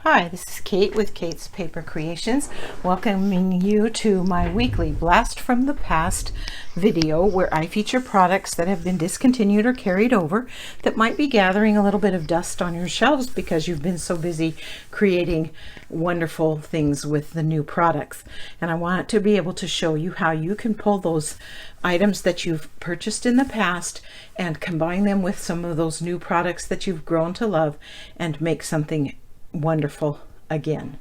Hi, this is Kate with Kate's Paper Creations, welcoming you to my weekly Blast from the Past video where I feature products that have been discontinued or carried over that might be gathering a little bit of dust on your shelves because you've been so busy creating wonderful things with the new products. And I want to be able to show you how you can pull those items that you've purchased in the past and combine them with some of those new products that you've grown to love and make something wonderful again.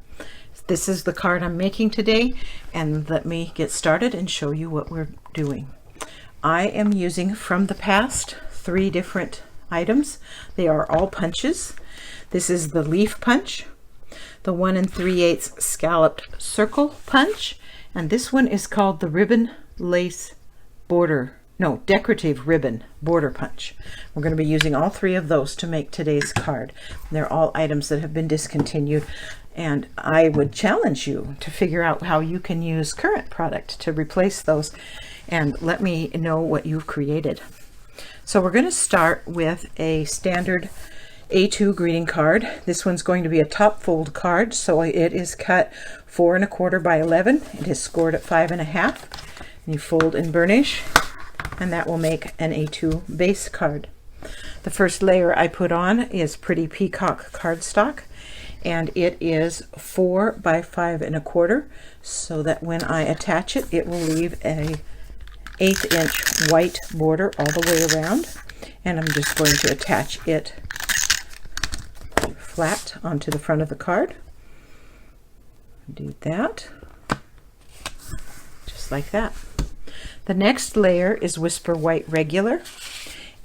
This is the card I'm making today, and let me get started and show you what we're doing. I am using from the past 3 different items. They are all punches. This is the leaf punch, the 1 3/8 scalloped circle punch, and this one is called the ribbon lace decorative ribbon border punch. We're going to be using all 3 of those to make today's card. They're all items that have been discontinued, and I would challenge you to figure out how you can use current product to replace those, and let me know what you've created. So we're going to start with a standard A2 greeting card. This one's going to be a top fold card, so it is cut 4 1/4 by 11. It is scored at 5 1/2. You fold and burnish, and that will make an A2 base card. The first layer I put on is Pretty Peacock cardstock, and it is 4 by 5 1/4, so that when I attach it, it will leave a 1/8 inch white border all the way around. And I'm just going to attach it flat onto the front of the card. Do that, just like that. The next layer is Whisper White Regular,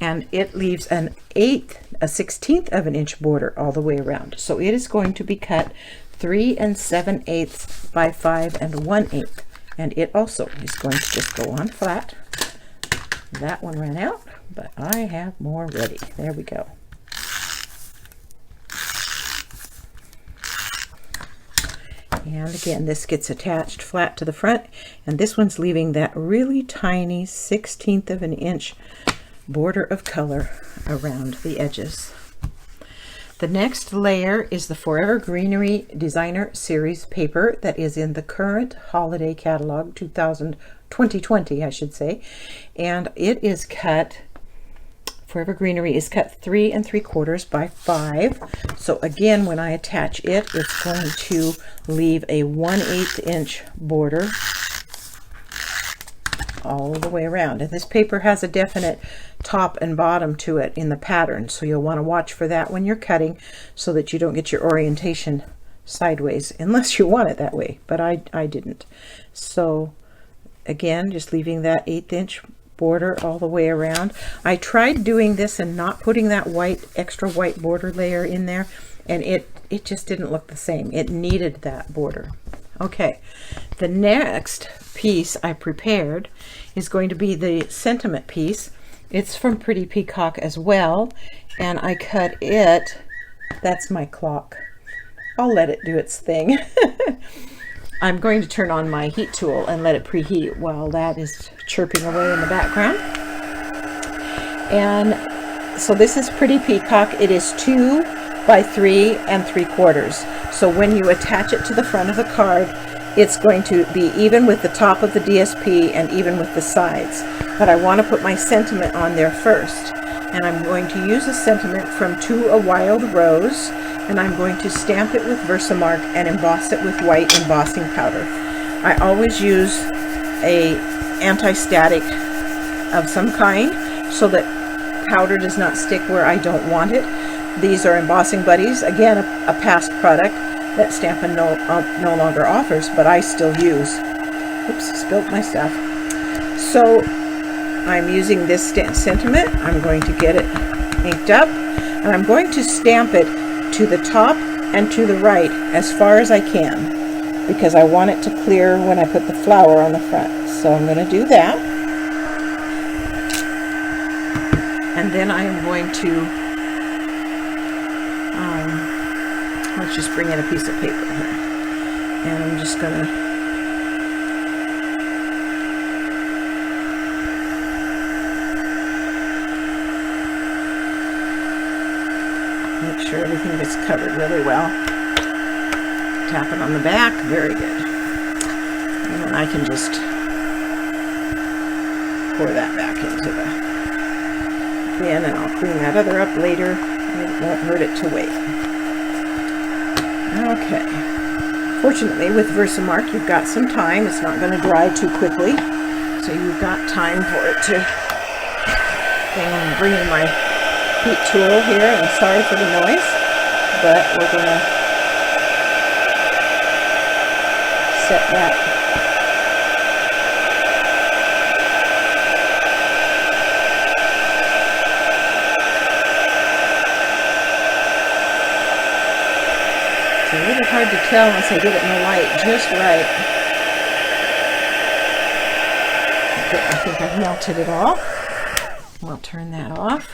and it leaves a 1/16 of an inch border all the way around. So it is going to be cut 3 7/8 by 5 1/8, and it also is going to just go on flat. That one ran out, but I have more ready. There we go. And again, this gets attached flat to the front, and this one's leaving that really tiny 1/16 of an inch border of color around the edges. The next layer is the Forever Greenery Designer Series paper that is in the current holiday catalog 2020, I should say, and it is cut Forever Greenery is cut 3 3/4 by 5. So again, when I attach it, it's going to leave a 1/8 inch border all the way around. And this paper has a definite top and bottom to it in the pattern, so you'll want to watch for that when you're cutting so that you don't get your orientation sideways, unless you want it that way, but I didn't. So again, just leaving that 1/8 inch border all the way around. I tried doing this and not putting that extra white border layer in there, and it just didn't look the same. It needed that border. Okay, the next piece I prepared is going to be the sentiment piece. It's from Pretty Peacock as well, and I cut it. That's my clock. I'll let it do its thing. I'm going to turn on my heat tool and let it preheat while that is chirping away in the background. And so this is Pretty Peacock. It is 2 by 3 3/4. So when you attach it to the front of the card, it's going to be even with the top of the DSP and even with the sides. But I want to put my sentiment on there first. And I'm going to use a sentiment from To a Wild Rose, and I'm going to stamp it with Versamark and emboss it with white embossing powder. I always use a anti-static of some kind so that powder does not stick where I don't want it. These are Embossing Buddies, again a past product that Stampin' no longer offers, but I still use. Oops, spilled my stuff. So I'm using this sentiment. I'm going to get it inked up, and I'm going to stamp it to the top and to the right as far as I can, because I want it to clear when I put the flower on the front. So I'm going to do that, and then I am going to let's just bring in a piece of paper here, and I'm just going to make sure everything gets covered really well. tap it on the back. Very good. And then I can just pour that back into the bin, and I'll clean that other up later. It won't hurt it to wait. Okay. Fortunately, with Versamark, you've got some time. It's not going to dry too quickly, so you've got time for it to. I'm bringing my heat tool here, and sorry for the noise, but we're going to set that. It's a little hard to tell unless I get it in the light just right. Okay, I think I've melted it all. We'll turn that off.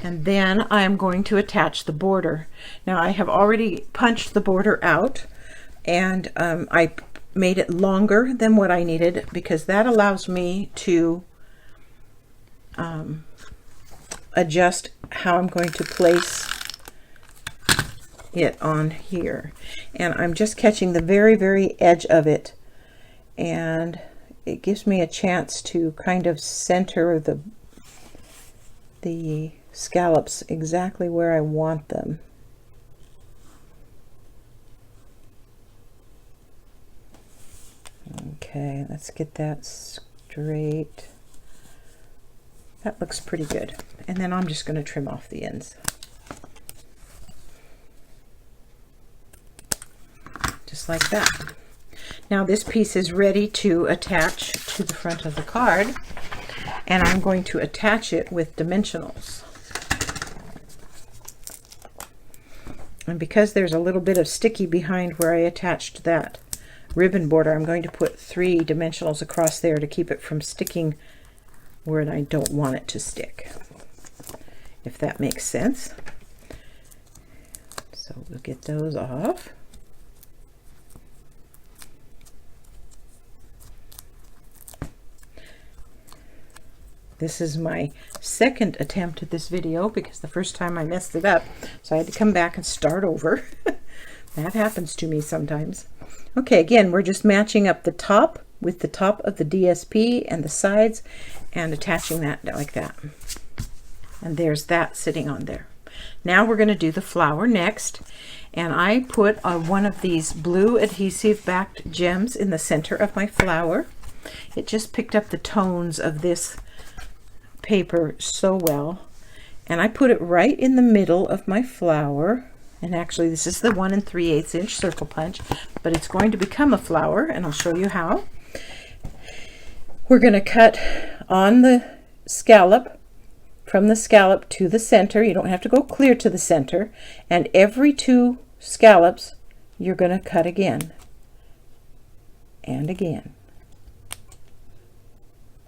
And then I'm going to attach the border. Now I have already punched the border out, and I made it longer than what I needed because that allows me to adjust how I'm going to place it on here. And I'm just catching the very, very edge of it, and it gives me a chance to kind of center the scallops exactly where I want them. Okay, let's get that straight. That looks pretty good. And then I'm just going to trim off the ends. Just like that. Now this piece is ready to attach to the front of the card, and I'm going to attach it with dimensionals. And because there's a little bit of sticky behind where I attached that ribbon border, I'm going to put 3 dimensionals across there to keep it from sticking where I don't want it to stick, if that makes sense. So we'll get those off. This is my second attempt at this video because the first time I messed it up, so I had to come back and start over. That happens to me sometimes. Okay, again, we're just matching up the top with the top of the DSP and the sides and attaching that like that. And there's that sitting on there. Now we're going to do the flower next, and I put one of these blue adhesive backed gems in the center of my flower. It just picked up the tones of this paper so well, and I put it right in the middle of my flower. And actually this is the 1 3/8 inch circle punch, but it's going to become a flower, and I'll show you how. We're going to cut on the scallop, from the scallop to the center. You don't have to go clear to the center, and every 2 scallops you're going to cut again and again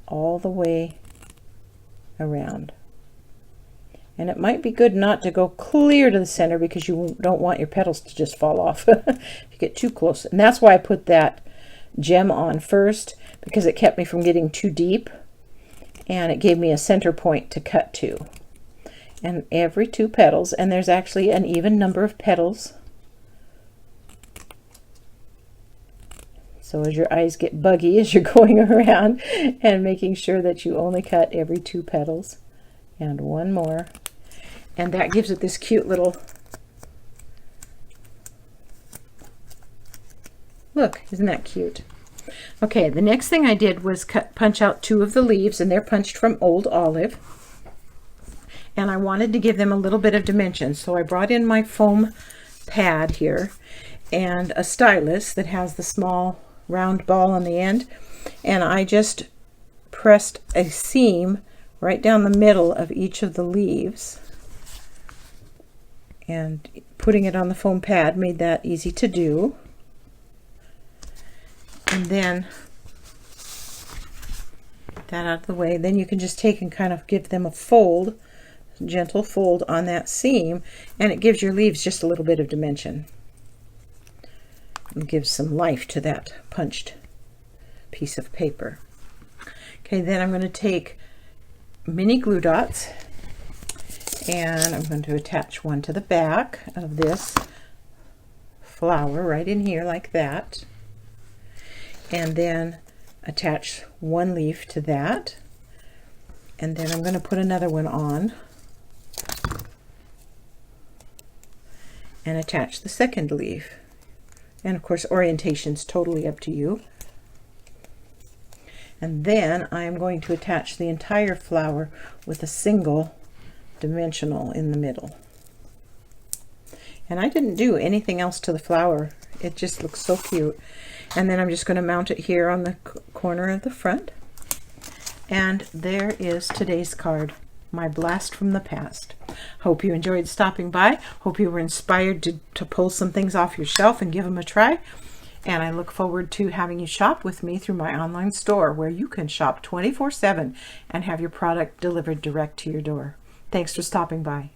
all the way around. And it might be good not to go clear to the center because you don't want your petals to just fall off if you get too close. And that's why I put that gem on first, because it kept me from getting too deep, and it gave me a center point to cut to. And every 2 petals, and there's actually an even number of petals. So as your eyes get buggy as you're going around and making sure that you only cut every 2 petals. And one more. And that gives it this cute little, look, isn't that cute? Okay, the next thing I did was punch out 2 of the leaves, and they're punched from Old Olive. And I wanted to give them a little bit of dimension, so I brought in my foam pad here and a stylus that has the small round ball on the end, and I just pressed a seam right down the middle of each of the leaves, and putting it on the foam pad made that easy to do. And then that out of the way, then you can just take and kind of give them a fold, gentle fold on that seam, and it gives your leaves just a little bit of dimension and gives some life to that punched piece of paper. Okay, then I'm going to take mini glue dots, and I'm going to attach one to the back of this flower right in here like that, and then attach one leaf to that, and then I'm going to put another one on and attach the second leaf. And of course, orientation's totally up to you. And then I'm going to attach the entire flower with a single dimensional in the middle. And I didn't do anything else to the flower. It just looks so cute. And then I'm just going to mount it here on the corner of the front. And there is today's card, my blast from the past. Hope you enjoyed stopping by. Hope you were inspired to pull some things off your shelf and give them a try. And I look forward to having you shop with me through my online store, where you can shop 24/7 and have your product delivered direct to your door. Thanks for stopping by.